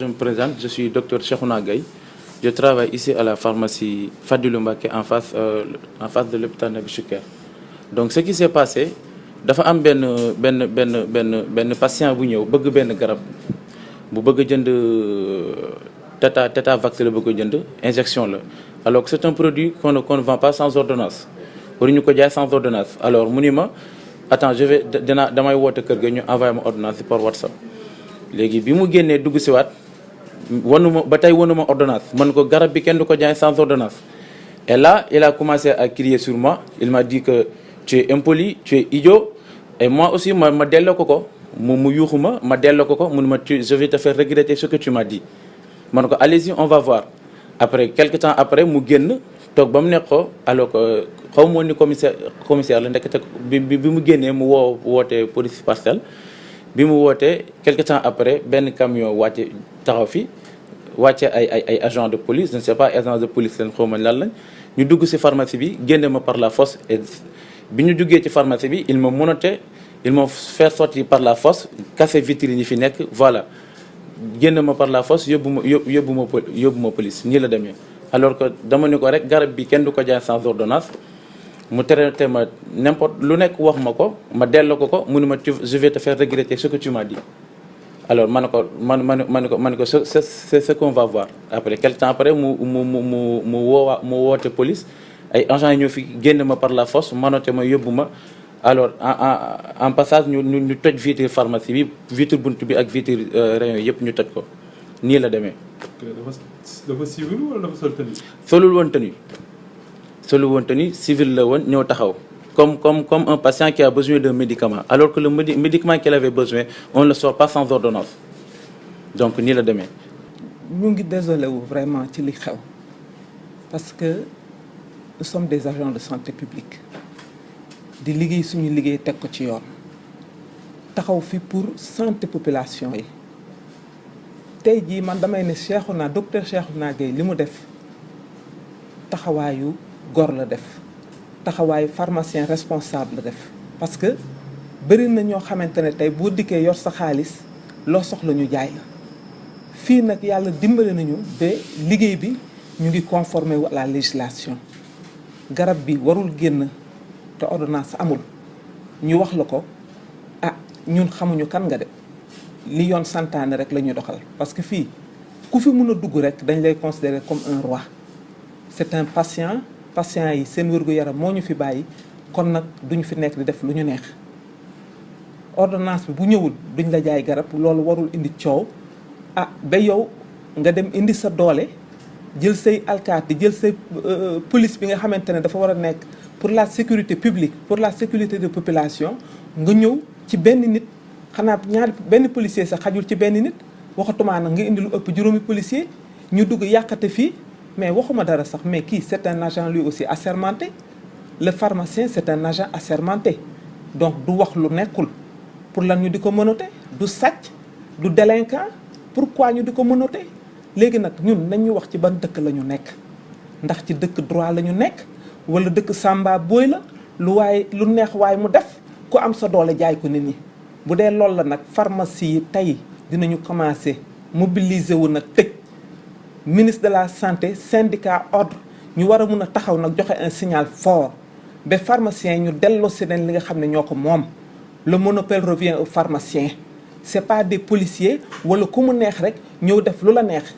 Je me présente, je suis docteur Cheikhouna Gaye. Je travaille ici à la pharmacie Fadilou Mbacké en face de l'hôpital Nabil Choucair. Donc ce qui s'est passé, dafa am benn patient bu ñëw bëgg benn garab bu bëgg jënd Tetavax la bëgg jënd injection la. Alors que c'est un produit qu'on ne vend pas sans ordonnance. waruñu ko jaay sans ordonnance. Alors mu ni ma attends damay woote kër ga ñu envoyé ma ordonnance par WhatsApp. léegi bi mu génnee dugg si waat ba tey wanuma ordonnance man ko garab bi kenn du ko jaay sans ordonnance. Et là il a commencé à crier sur moi. Il m'a dit que tu es impoli, tu es idiot. Et moi aussi ma delloo ko mu yuuxu ma delloo ko mu ne ma je vais te faire regretter ce que tu m'as dit. man ko allez-y on va voir. Après quelque temps après mu génn toog ba mu nekk ko alors que xaw ma woon ni commissaire la ndekete bi mu génnee mu woote police Parcelles. bi mu wootee quelque temps après benn camion wàcce taxaw fi wàcce ay agent de police je ne sais pas agent de police leen xaw ma lan lañ ñu dugg ci pharmacie bi génne ma par la force. Et bi ñu duggee ci pharmacie bi ils m'ont menotté, ils m'ont fait sortir par la force, cassé vitrine yi fi nekk voilà génne ma par la force yóbbu ma police nii la demee. Alors que dama ne ko rek garab bi kenn du ko jaay sans ordonnance mu traité ma n'importe lu nekk wax ma ko ma delloo ko mu ne ma je vais te faire regretter ce que tu m'as dit. Alors man ko c'est ce qu'on va voir. Après quelque temps après mu woote police ay agents yi ñoo fi génn ma par la force manote ma yóbbu ma. Alors en passage ñu toj vitre pharmacie bi vitre bunt bi ak vitre rayon yëpp ñu toj ko nii la demee. dafa civil wala dafa sol tenue? solul woon tenue civil la woon ñëw taxaw comme un patient qui a besoin d'un médicament alors que le médicament qu'il avait besoin on ne le sort pas sans ordonnance. Donc nii la demee. ñu ngi désolé wu vraiment ci li xew parce que nous sommes des agents de santé publique di liggéey suñu liggéey teg ko ci yoon taxaw fi pour santé population yi. tey jii man damay ne docteur Cheikhouna Gaye li mu def taxawaayu góor la def taxawaayu pharmacien responsable la def parce que bëri na ñoo xamante ne tey boo dikkee yor sa xaalis loo soxla ñu jaay la fii nag yàlla dimbali nañu ba liggéey bi ñu ngi conformé wu à la législation garab bi warul génn te ordonnance amul ñu wax la ko ñun xamuñu kan nga de li yoon santaane rek la ñuy doxal parce que fii ku fi mun a dugg rek dañ lay considérer comme un roi. C'est un patient yi seen wér-gu-yaram moo ñu fi bàyyi kon nag duñ fi nekk di def lu ñu neex ordonnance bi bu ñëwul duñ la jaay garab loolu warul indi coow ba yow nga dem indi sa doole jël say alkaati jël say police bi nga xamante ne dafa war a nekk pour la sécurité publique pour la sécurité de population nga ñëw ci benn nit. xanaa benn policier sax xajul ci benn nit waxatumaa nag nga indi lu ëpp juróomi policier ñu dugg yàqate fii mais waxuma dara sax mais kii c'est un agent lui aussi assermenté. Le pharmacien c'est un agent assermenté donc du wax lu nekkul pour lan ñu di ko menotté du sàcc du délinquant pourquoi ñu di ko menotté. léegi nag ñun nañ ñu wax ci ban dëkk la ñu nekk ndax ci dëkk droit la ñu nekk wala dëkk samba booy la lu neex waay mu def ku am sa doole jaay ko nit ñi. bu dee loolu la nag pharmacie yi tey dinañu commencer mobiliser wu nag tëj ministre de la santé syndicat ordre ñu war a mun a taxaw nag joxe un signal fort ba pharmaciens yi ñu delloo si leen li nga xam ne ñoo ko moom. Le monopole revient aux pharmaciens c'est pas des policiers wala ku mu neex rek ñëw def lu la neex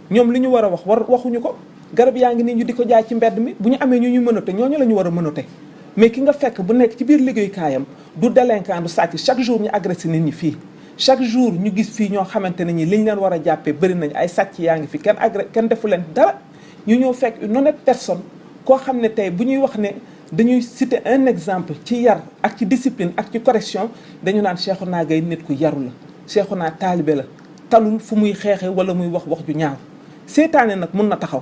ñoom li ñu war a waxuñu ko garab yaa ngi nii ñu di ko jaay ci mbedd mi bu ñu amee ñu mënote ñooñu la ñu war a mënote. mais ki nga fekk bu nekk ci biir liggéeyukaayam du délinquant du sàcc chaque jour ñu agressé nit ñi fii chaque jour ñu gis fii ñoo xamante ne ñi liñ leen war a jàppee bëri nañ ay sàcc yaa ngi fi kenn defu leen dara ñu ñëw fekk une honnête personne koo xam ne tey bu ñuy wax ne dañuy citer un exemple ci yar ak ci discipline ak ci correction dañu naan Cheikhouna Gaye nit ku yaru la Cheikhouna taalibe la talul fu muy xeexe wala muy wax ju ñaaw seetaane nag mun na taxaw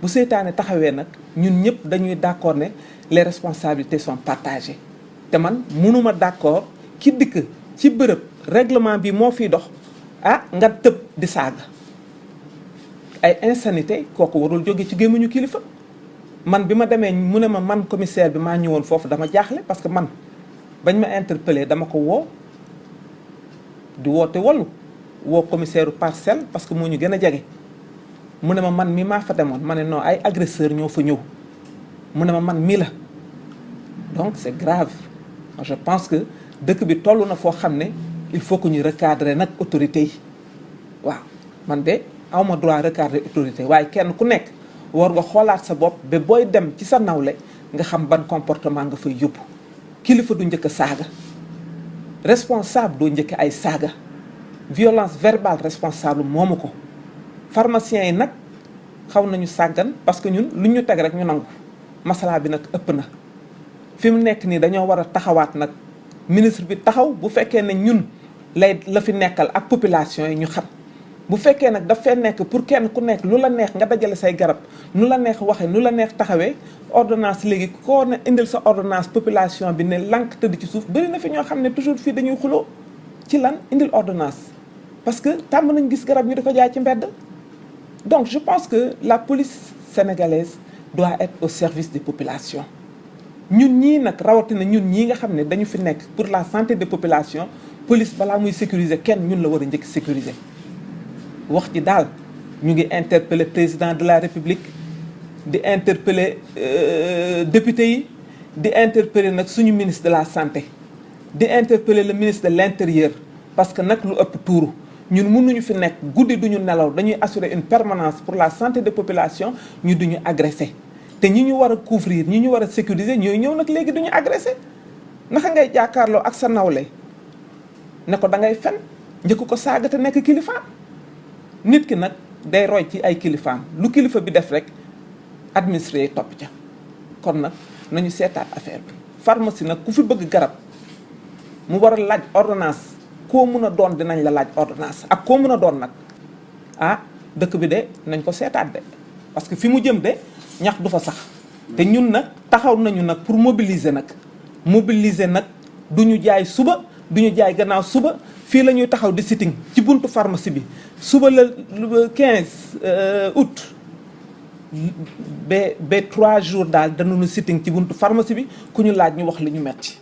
bu seetaane taxawee nag ñun ñëpp dañuy d'accord ne les responsabilités sont partagées te man mënuma d'accord ki dikk ci bërëb règlement bi moo fiy dox nga tëb di saaga ay insanité kooku warul jóge ci gémmiñu kilifa. man bi ma demee mu ne ma man commissaire bi maa ñëwoon foofu dama jaaxle parce que man bañ ma interpellé dama ko woo di woote wallu woo commissaire Parcelles parce que moo ñu gën a jege mu ne ma man mi maa fa demoon ma ne non ay agresseurs ñoo fa ñëw mu ne ma man mii la donc c'est grave je pense que dëkk bi toll na foo xam ne il faut que ñu recadrer nag autorités yi waaw man de awma droit recadrer autorité waaye kenn ku nekk war nga xoolaat sa bopp ba booy dem ci sa nawle nga xam ban comportement nga fay yóbbu kilifa du njëkk a saaga responsable doo njëkk ay saaga violence verbale responsable moomu ko pharmaciens yi nag xaw nañu sàggan parce que ñun lu ñu teg rek ñu nangu masala bi nag ëpp na fi mu nekk nii dañoo war a taxawaat nag ministre bi taxaw bu fekkee ne ñun la fi nekkal ak population yi ñu xam bu fekkee nag daf fee nekk pour kenn ku nekk lu la neex nga dajale say garab nu la neex waxee nu la neex taxawee ordonnance léegi koo ne indil sa ordonnance population bi ne lànk tëdd ci suuf bëri na fi ñoo xam ne toujours fii dañuy xuloo ci lan indil ordonnance parce que tàmm nañ gis garab ñu di ko jaay ci mbedd donc je pense que la police sénégalaise doit être au service des populations ñun ñii nag rawatina ñun ñii nga xam ne dañu fi nekk pour la santé des populations police balaa muy sécuriser kenn ñun la war a njëkk sécuriser wax ji daal ñu ngi interpeller président de la république di interpeller député yi di interpeller nag suñu ministre de la santé di interpeller le ministre de l'intérieur parce que nag lu ëpp tuuru ñun mënuñu fi nekk guddi duñu nelaw dañuy assurer une permanence pour la santé des populations ñu duñu agressé te ñi ñu war a couvrir ñi ñu war a sécuriser ñooy ñëw nag léegi duñu agressé naka ngay jàkkaarloo ak sa nawle ne ko da ngay fen njëkk ko saaga te nekk kilifaam nit ki nag day roy ci ay kilifaam lu kilifa bi def rek administré yi topp ca kon nag nañu seetaat affaire bi pharmacie nag ku fi bëgg garab mu war a laaj ordonnance koo mën a doon dinañ la laaj ordonnance ak koo mën a doon nag ah dëkk bi de nañ ko seetaat de parce que fi mu jëm de ñax du fa sax te ñun nag taxaw nañu nag pour mobiliser nag du ñu jaay suba du ñu jaay gannaaw suba fii la ñuy taxaw di sitting ci buntu pharmacie bi suba la 15 août ba 3 jours daal danañu sitting ci buntu pharmacie bi ku ñu laaj ñu wax li ñu metti